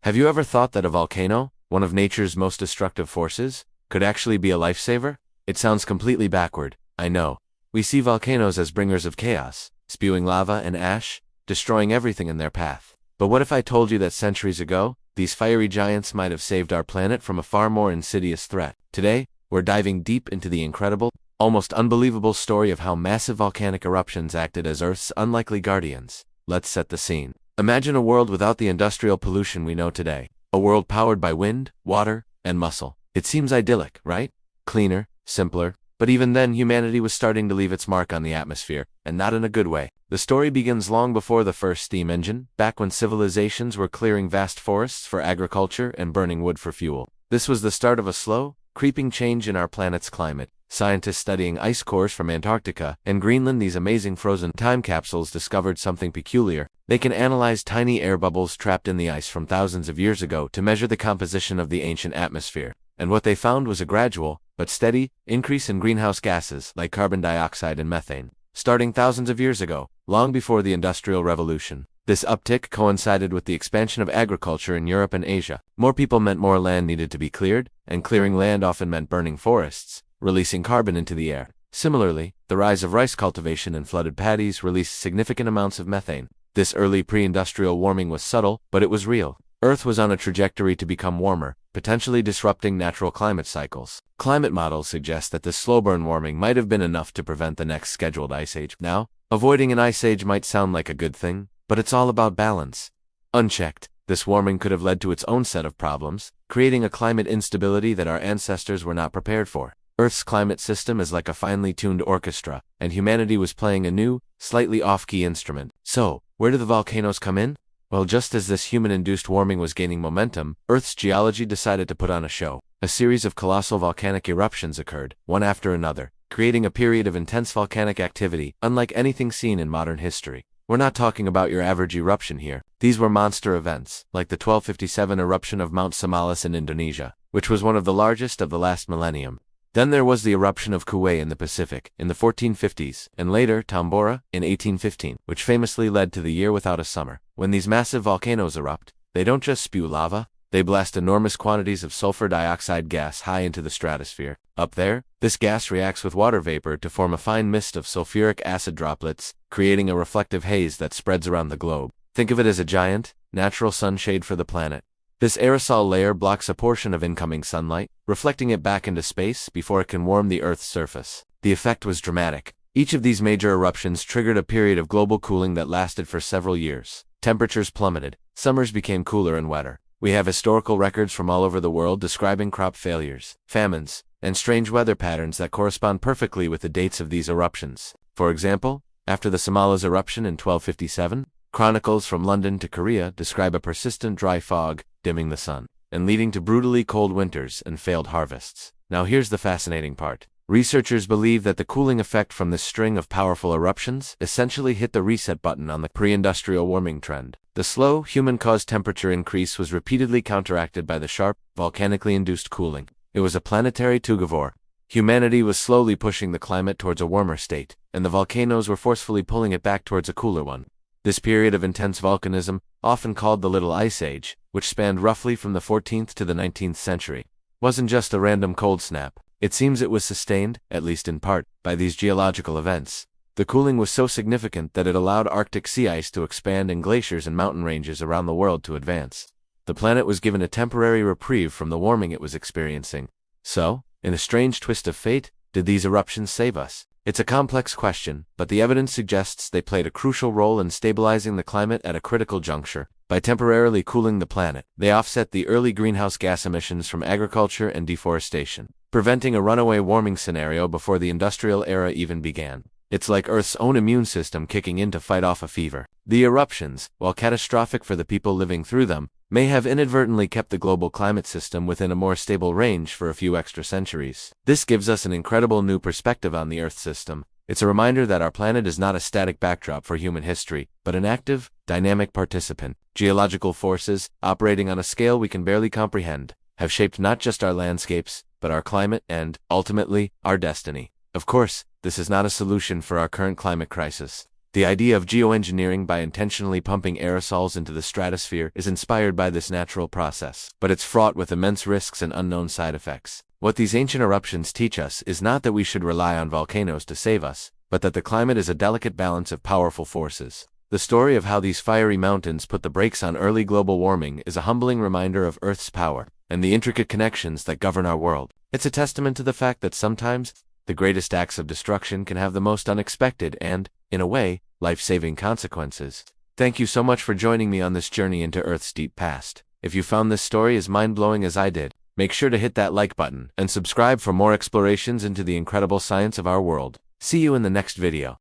Have you ever thought that a volcano, one of nature's most destructive forces, could actually be a lifesaver? It sounds completely backward, I know. We see volcanoes as bringers of chaos, spewing lava and ash, destroying everything in their path. But what if I told you that centuries ago, these fiery giants might have saved our planet from a far more insidious threat? Today, we're diving deep into the incredible, almost unbelievable story of how massive volcanic eruptions acted as Earth's unlikely guardians. Let's set the scene. Imagine a world without the industrial pollution we know today. A world powered by wind, water, and muscle. It seems idyllic, right? Cleaner, simpler. But even then, humanity was starting to leave its mark on the atmosphere, and not in a good way. The story begins long before the first steam engine, back when civilizations were clearing vast forests for agriculture and burning wood for fuel. This was the start of a slow, creeping change in our planet's climate. Scientists studying ice cores from Antarctica and Greenland, these amazing frozen time capsules, discovered something peculiar. They can analyze tiny air bubbles trapped in the ice from thousands of years ago to measure the composition of the ancient atmosphere. And what they found was a gradual, but steady, increase in greenhouse gases like carbon dioxide and methane, starting thousands of years ago, long before the Industrial Revolution. This uptick coincided with the expansion of agriculture in Europe and Asia. More people meant more land needed to be cleared, and clearing land often meant burning forests, releasing carbon into the air. Similarly, the rise of rice cultivation and flooded paddies released significant amounts of methane. This early pre-industrial warming was subtle, but it was real. Earth was on a trajectory to become warmer, potentially disrupting natural climate cycles. Climate models suggest that this slow-burn warming might have been enough to prevent the next scheduled ice age. Now, avoiding an ice age might sound like a good thing, but it's all about balance. Unchecked, this warming could have led to its own set of problems, creating a climate instability that our ancestors were not prepared for. Earth's climate system is like a finely tuned orchestra, and humanity was playing a new, slightly off-key instrument. So, where do the volcanoes come in? Well, just as this human-induced warming was gaining momentum, Earth's geology decided to put on a show. A series of colossal volcanic eruptions occurred, one after another, creating a period of intense volcanic activity, unlike anything seen in modern history. We're not talking about your average eruption here. These were monster events, like the 1257 eruption of Mount Samalas in Indonesia, which was one of the largest of the last millennium. Then there was the eruption of Kuwait in the Pacific in the 1450s, and later Tambora in 1815, which famously led to the year without a summer. When these massive volcanoes erupt, they don't just spew lava, they blast enormous quantities of sulfur dioxide gas high into the stratosphere. Up there, this gas reacts with water vapor to form a fine mist of sulfuric acid droplets, creating a reflective haze that spreads around the globe. Think of it as a giant, natural sunshade for the planet. This aerosol layer blocks a portion of incoming sunlight, reflecting it back into space before it can warm the Earth's surface. The effect was dramatic. Each of these major eruptions triggered a period of global cooling that lasted for several years. Temperatures plummeted, summers became cooler and wetter. We have historical records from all over the world describing crop failures, famines, and strange weather patterns that correspond perfectly with the dates of these eruptions. For example, after the Samalas eruption in 1257, chronicles from London to Korea describe a persistent dry fog, dimming the sun, and leading to brutally cold winters and failed harvests. Now here's the fascinating part. Researchers believe that the cooling effect from this string of powerful eruptions essentially hit the reset button on the pre-industrial warming trend. The slow, human-caused temperature increase was repeatedly counteracted by the sharp, volcanically induced cooling. It was a planetary tug-of-war. Humanity was slowly pushing the climate towards a warmer state, and the volcanoes were forcefully pulling it back towards a cooler one. This period of intense volcanism, often called the Little Ice Age, which spanned roughly from the 14th to the 19th century, wasn't just a random cold snap. It seems it was sustained, at least in part, by these geological events. The cooling was so significant that it allowed Arctic sea ice to expand and glaciers and mountain ranges around the world to advance. The planet was given a temporary reprieve from the warming it was experiencing. So, in a strange twist of fate, did these eruptions save us? It's a complex question, but the evidence suggests they played a crucial role in stabilizing the climate at a critical juncture. By temporarily cooling the planet, they offset the early greenhouse gas emissions from agriculture and deforestation, preventing a runaway warming scenario before the industrial era even began. It's like Earth's own immune system kicking in to fight off a fever. The eruptions, while catastrophic for the people living through them, may have inadvertently kept the global climate system within a more stable range for a few extra centuries. This gives us an incredible new perspective on the Earth system. It's a reminder that our planet is not a static backdrop for human history, but an active, dynamic participant. Geological forces, operating on a scale we can barely comprehend, have shaped not just our landscapes, but our climate and, ultimately, our destiny. Of course, this is not a solution for our current climate crisis. The idea of geoengineering by intentionally pumping aerosols into the stratosphere is inspired by this natural process, but it's fraught with immense risks and unknown side effects. What these ancient eruptions teach us is not that we should rely on volcanoes to save us, but that the climate is a delicate balance of powerful forces. The story of how these fiery mountains put the brakes on early global warming is a humbling reminder of Earth's power and the intricate connections that govern our world. It's a testament to the fact that sometimes the greatest acts of destruction can have the most unexpected and, in a way, life-saving consequences. Thank you so much for joining me on this journey into Earth's deep past. If you found this story as mind-blowing as I did, make sure to hit that like button and subscribe for more explorations into the incredible science of our world. See you in the next video.